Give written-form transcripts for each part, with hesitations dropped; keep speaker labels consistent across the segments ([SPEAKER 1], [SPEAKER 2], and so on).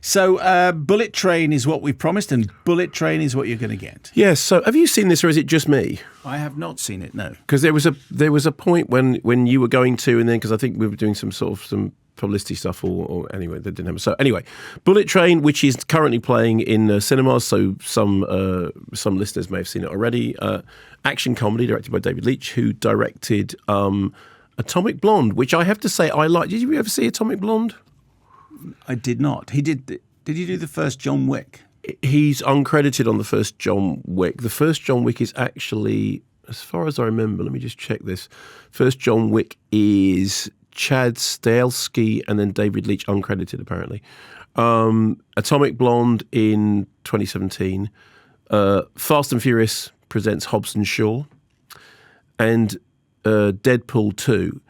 [SPEAKER 1] So Bullet Train is what we've promised, and Bullet Train is what you're going to get.
[SPEAKER 2] Yes. So have you seen this, or is it just me?
[SPEAKER 1] I have not seen it, no.
[SPEAKER 2] Because there was a point when you were going to, and then because I think we were doing some publicity stuff, or anyway, that didn't happen. So anyway, Bullet Train, which is currently playing in cinemas, so some listeners may have seen it already. Action comedy directed by David Leitch, who directed Atomic Blonde, which I have to say I like. Did you ever see Atomic Blonde?
[SPEAKER 1] I did not. He did. Did he do the first John Wick?
[SPEAKER 2] He's uncredited on the first John Wick. The first John Wick is actually, as far as I remember, let me just check this. First John Wick is Chad Stahelski and then David Leitch, uncredited apparently. Atomic Blonde in 2017. Fast and Furious presents Hobbs and Shaw. And Deadpool 2.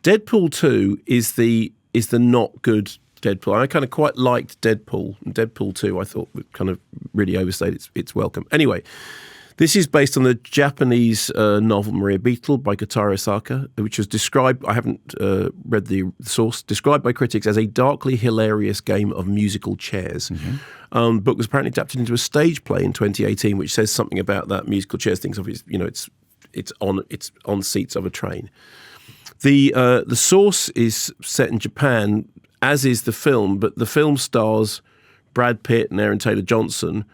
[SPEAKER 2] Deadpool 2 is the not good Deadpool. I kind of quite liked Deadpool. Deadpool 2 I thought kind of really overstayed its welcome. Anyway, this is based on the Japanese novel Maria Beetle by Kotaro Osaka, which was described, I haven't read the source, described by critics as a darkly hilarious game of musical chairs. Mm-hmm. Book was apparently adapted into a stage play in 2018, which says something about that musical chairs thing. So it's on seats of a train. The source is set in Japan, as is the film, but the film stars Brad Pitt and Aaron Taylor-Johnson,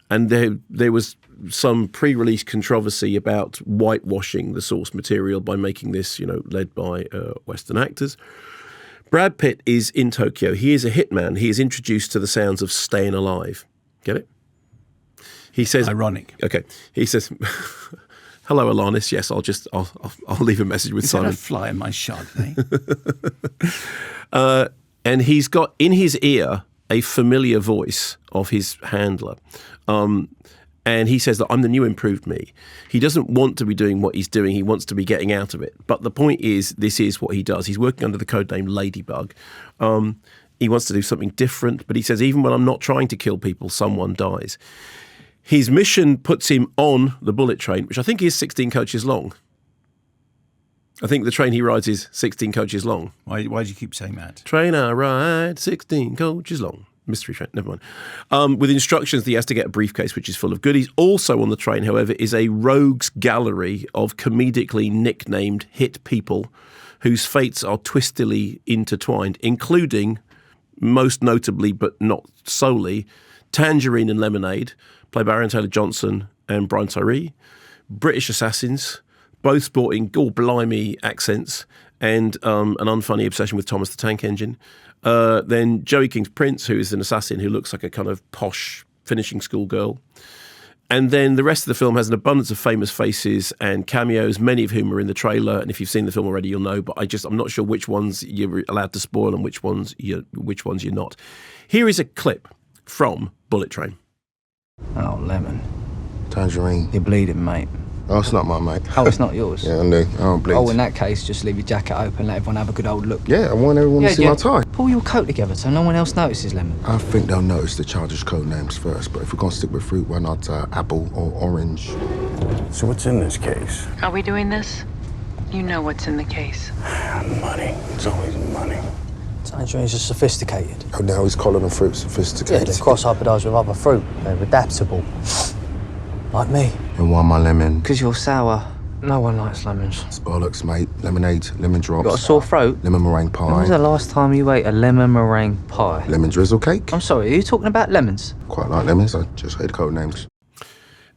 [SPEAKER 2] and there was some pre-release controversy about whitewashing the source material by making this, led by Western actors. Brad Pitt is in Tokyo. He is a hitman. He is introduced to the sounds of Staying Alive. Get it? He says...
[SPEAKER 1] Ironic.
[SPEAKER 2] Okay. He says... Hello, Alanis. Yes, I'll leave a message with Simon.
[SPEAKER 1] Is that a fly in my Chardonnay?
[SPEAKER 2] And he's got in his ear a familiar voice of his handler. And he says that I'm the new improved me. He doesn't want to be doing what he's doing. He wants to be getting out of it. But the point is, this is what he does. He's working under the codename Ladybug. He wants to do something different. But he says, even when I'm not trying to kill people, someone dies. His mission puts him on the bullet train, which I think is 16 coaches long. I think the train he rides is 16 coaches long.
[SPEAKER 1] Why do you keep saying that?
[SPEAKER 2] Train I ride, 16 coaches long. Mystery train, never mind. With instructions that he has to get a briefcase which is full of goodies. Also on the train, however, is a rogues gallery of comedically nicknamed hit people whose fates are twistily intertwined, including, most notably but not solely, Tangerine and Lemonade, played by Aaron Taylor-Johnson and Brian Tyree, British assassins, both sporting blimey accents and an unfunny obsession with Thomas the Tank Engine. Then Joey King's Prince, who is an assassin who looks like a kind of posh finishing school girl. And then the rest of the film has an abundance of famous faces and cameos, many of whom are in the trailer. And if you've seen the film already, you'll know. But I'm not sure which ones you're allowed to spoil and which ones you're not. Here is a clip from Bullet Train.
[SPEAKER 3] Oh, Lemon.
[SPEAKER 4] Tangerine.
[SPEAKER 3] You're bleeding, mate.
[SPEAKER 4] Oh, it's not my mate.
[SPEAKER 3] Oh, it's not yours?
[SPEAKER 4] Yeah, I know. I don't bleed.
[SPEAKER 3] Oh, in that case, just leave your jacket open, let everyone have a good old look.
[SPEAKER 4] Yeah, I want everyone to see my tie.
[SPEAKER 3] Pull your coat together so no one else notices, Lemon.
[SPEAKER 4] I think they'll notice the childish code names first, but if we're going to stick with fruit, why not apple or orange?
[SPEAKER 5] So what's in this case?
[SPEAKER 6] Are we doing this? You know what's in the case.
[SPEAKER 5] Money. It's always money.
[SPEAKER 3] Tangerine's are sophisticated.
[SPEAKER 4] Oh, now he's calling them fruit
[SPEAKER 3] Yeah,
[SPEAKER 4] sophisticated.
[SPEAKER 3] they cross-hybridise with other fruit. They're adaptable. Like me.
[SPEAKER 4] And why my lemon?
[SPEAKER 3] Because you're sour. No one likes lemons.
[SPEAKER 4] It's bollocks, mate. Lemonade, lemon drops.
[SPEAKER 3] Got a sore throat?
[SPEAKER 4] Lemon meringue pie.
[SPEAKER 3] When was the last time you ate a lemon meringue pie?
[SPEAKER 4] Lemon drizzle cake.
[SPEAKER 3] I'm sorry, are you talking about lemons?
[SPEAKER 4] Quite like lemons. I just heard code names.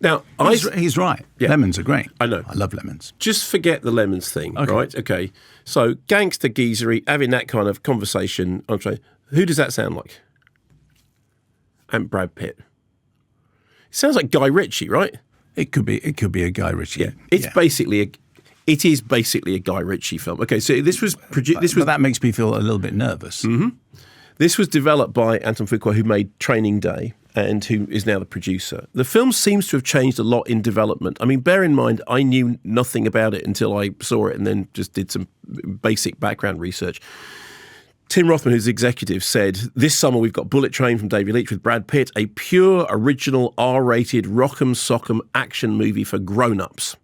[SPEAKER 2] Now,
[SPEAKER 1] he's right. Yeah. Lemons are great.
[SPEAKER 2] I know.
[SPEAKER 1] I love lemons.
[SPEAKER 2] Just forget the lemons thing, right? Okay. So, gangster geezery, having that kind of conversation on train. Who does that sound like? And Brad Pitt. It sounds like Guy Ritchie, right?
[SPEAKER 1] It could be a Guy Ritchie.
[SPEAKER 2] Yeah. It is basically a Guy Ritchie film. Okay, so this was produced.
[SPEAKER 1] But that makes me feel a little bit nervous.
[SPEAKER 2] Mm-hmm. This was developed by Anton Fuqua, who made Training Day and who is now the producer. The film seems to have changed a lot in development. I mean, bear in mind, I knew nothing about it until I saw it and then just did some basic background research. Tim Rothman, who's the executive, said, this summer we've got Bullet Train from David Leitch with Brad Pitt, a pure, original, R-rated, rock'em sock'em action movie for grown-ups.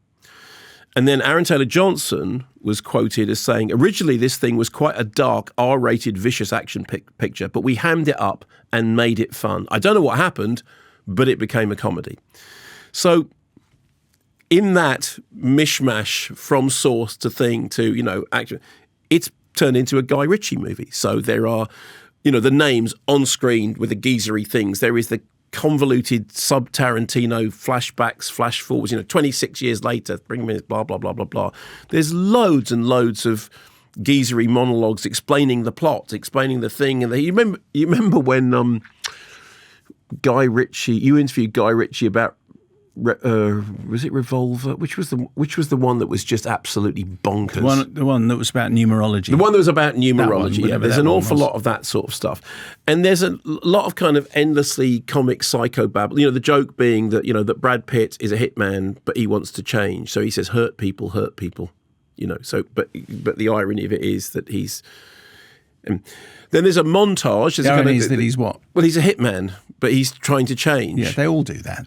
[SPEAKER 2] And then Aaron Taylor Johnson was quoted as saying, originally this thing was quite a dark, R-rated, vicious action picture, but we hammed it up and made it fun. I don't know what happened, but it became a comedy. So in that mishmash from source to thing to, action, it's turned into a Guy Ritchie movie. So there are, the names on screen with the geezery things. There is the convoluted sub-Tarantino flashbacks, flash forwards, 26 years later, bring me blah, blah, blah, blah, blah. There's loads and loads of geezery monologues explaining the plot, explaining the thing. And you remember when Guy Ritchie, you interviewed Guy Ritchie about, was it Revolver? Which was the one that was just absolutely bonkers?
[SPEAKER 1] The one that was about numerology.
[SPEAKER 2] The one that was about numerology.
[SPEAKER 1] One,
[SPEAKER 2] yeah, there's an awful lot of that sort of stuff, and there's a lot of kind of endlessly comic psychobabble. The joke being that that Brad Pitt is a hitman, but he wants to change, so he says hurt people. So but the irony of it is that he's. Then there's a montage.
[SPEAKER 1] The irony is that he's what?
[SPEAKER 2] Well, he's a hitman, but he's trying to change.
[SPEAKER 1] Yeah, they all do that.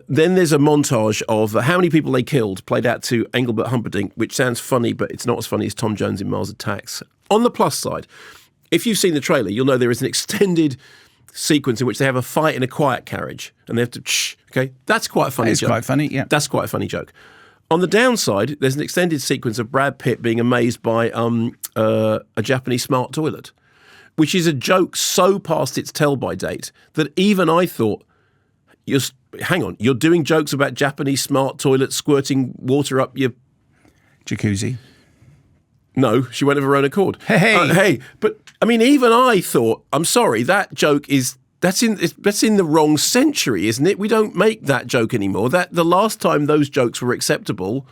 [SPEAKER 2] Then there's a montage of how many people they killed, played out to Engelbert Humperdinck, which sounds funny, but it's not as funny as Tom Jones in Mars Attacks. On the plus side, if you've seen the trailer, you'll know there is an extended sequence in which they have a fight in a quiet carriage, and they have to okay? That's quite a funny joke.
[SPEAKER 1] It's quite funny, yeah.
[SPEAKER 2] That's quite a funny joke. On the downside, there's an extended sequence of Brad Pitt being amazed by a Japanese smart toilet, which is a joke so past its tell-by date that even I thought, hang on, you're doing jokes about Japanese smart toilets squirting water up your...
[SPEAKER 1] Jacuzzi.
[SPEAKER 2] No, she went of her own accord.
[SPEAKER 1] Hey.
[SPEAKER 2] But, I mean, even I thought, I'm sorry, that joke is... That's in the wrong century, isn't it? We don't make that joke anymore. That the last time those jokes were acceptable,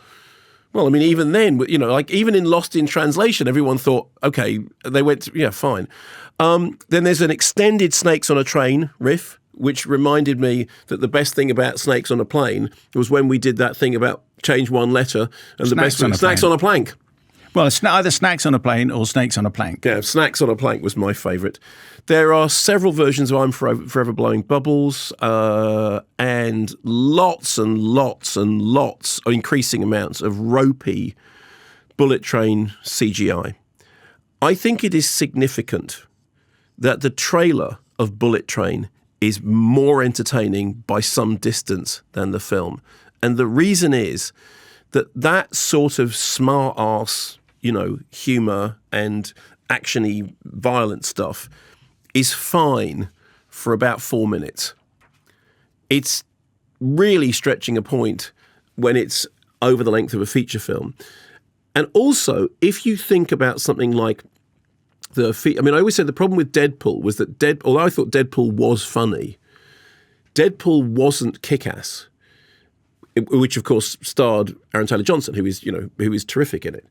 [SPEAKER 2] well, I mean, even then, even in Lost in Translation, everyone thought, okay, they went, fine. Then there's an extended Snakes on a Train riff, which reminded me that the best thing about Snakes on a Plane was when we did that thing about change one letter, and the best thing, Snacks on a Plank.
[SPEAKER 1] Well, it's either Snacks on a Plane or Snakes on a Plank.
[SPEAKER 2] Yeah, Snacks on a Plank was my favourite. There are several versions of I'm Forever Blowing Bubbles, and lots and lots and lots of increasing amounts of ropey bullet train CGI. I think it is significant that the trailer of Bullet Train is more entertaining by some distance than the film. And the reason is that sort of smart-ass, humour and action-y violent stuff is fine for about 4 minutes. It's really stretching a point when it's over the length of a feature film. And also, if you think about something like I always said the problem with Deadpool was that although I thought Deadpool was funny, Deadpool wasn't Kick-Ass, which of course starred Aaron Taylor Johnson, who is terrific in it.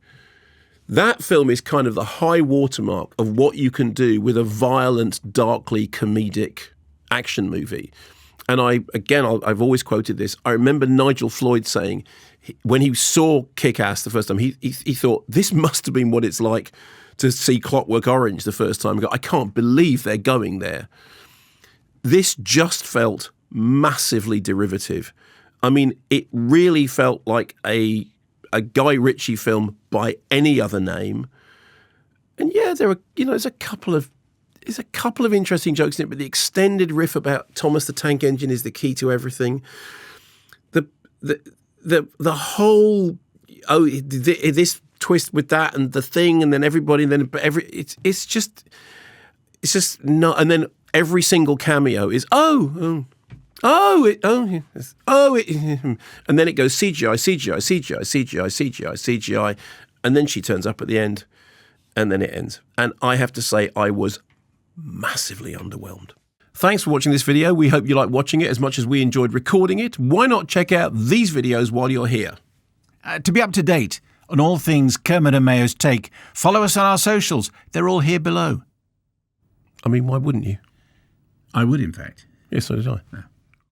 [SPEAKER 2] That film is kind of the high watermark of what you can do with a violent, darkly comedic action movie. And I've always quoted this. I remember Nigel Floyd saying when he saw Kick-Ass the first time, he thought this must have been what it's like to see Clockwork Orange the first time. I can't believe they're going there. This just felt massively derivative. I mean, it really felt like a Guy Ritchie film by any other name. And yeah, there are, there's a couple of interesting jokes in it, but the extended riff about Thomas the Tank Engine is the key to everything. The whole this twist with that and the thing, and then everybody, and then it's just not. And then every single cameo is and then it goes CGI, and then she turns up at the end, and then it ends. And I have to say, I was massively underwhelmed. Thanks for watching this video. We hope you like watching it as much as we enjoyed recording it. Why not check out these videos while you're here?
[SPEAKER 1] To be up to date on all things Kermode and Mayo's Take, follow us on our socials. They're all here below.
[SPEAKER 2] I mean, why wouldn't you?
[SPEAKER 1] I would, in fact.
[SPEAKER 2] Yes, so did I.
[SPEAKER 1] Yeah.